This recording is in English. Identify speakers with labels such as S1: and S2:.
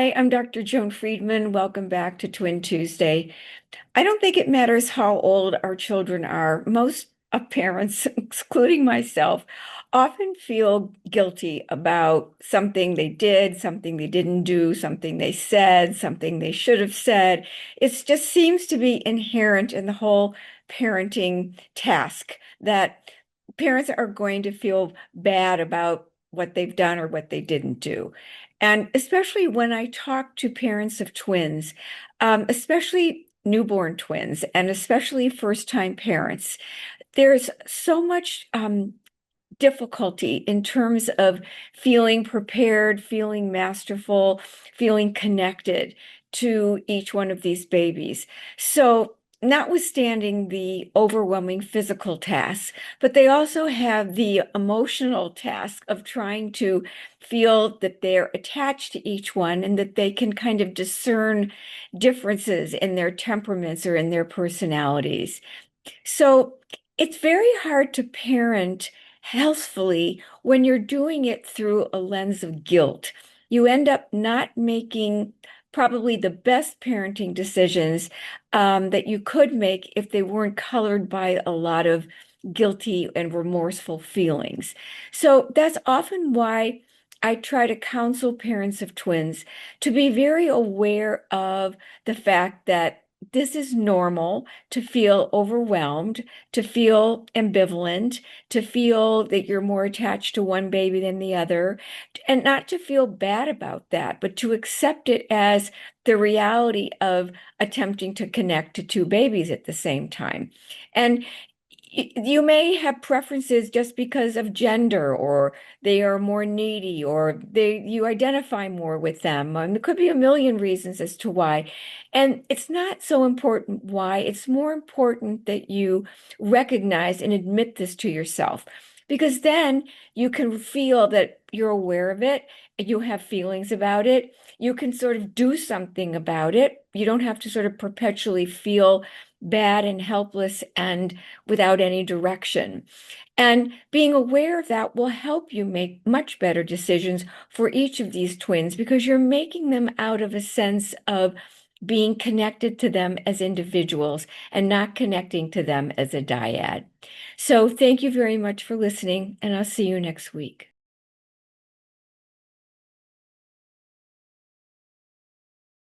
S1: Hi, I'm Dr. Joan Friedman. Welcome back to Twin Tuesday. I don't think it matters how old our children are. Most of parents, excluding myself, often feel guilty about something they did, something they didn't do, something they said, something they should have said. It just seems to be inherent in the whole parenting task that parents are going to feel bad about what they've done or what they didn't do. And especially when I talk to parents of twins, especially newborn twins and especially first-time parents, there's so much difficulty in terms of feeling prepared, feeling masterful, feeling connected to each one of these babies. So, notwithstanding the overwhelming physical tasks, but they also have the emotional task of trying to feel that they're attached to each one and that they can kind of discern differences in their temperaments or in their personalities. So it's very hard to parent healthfully when you're doing it through a lens of guilt. You end up not making probably the best parenting decisions that you could make if they weren't colored by a lot of guilty and remorseful feelings. So that's often why I try to counsel parents of twins to be very aware of the fact that this is normal to feel overwhelmed, to feel ambivalent, to feel that you're more attached to one baby than the other, and not to feel bad about that, but to accept it as the reality of attempting to connect to two babies at the same time. And you may have preferences just because of gender, or they are more needy, or you identify more with them. And there could be a million reasons as to why. And it's not so important why. It's more important that you recognize and admit this to yourself, because then you can feel that you're aware of it, and you have feelings about it. You can sort of do something about it. You don't have to sort of perpetually feel bad and helpless and without any direction. And being aware of that will help you make much better decisions for each of these twins because you're making them out of a sense of being connected to them as individuals and not connecting to them as a dyad. So thank you very much for listening, and I'll see you next week.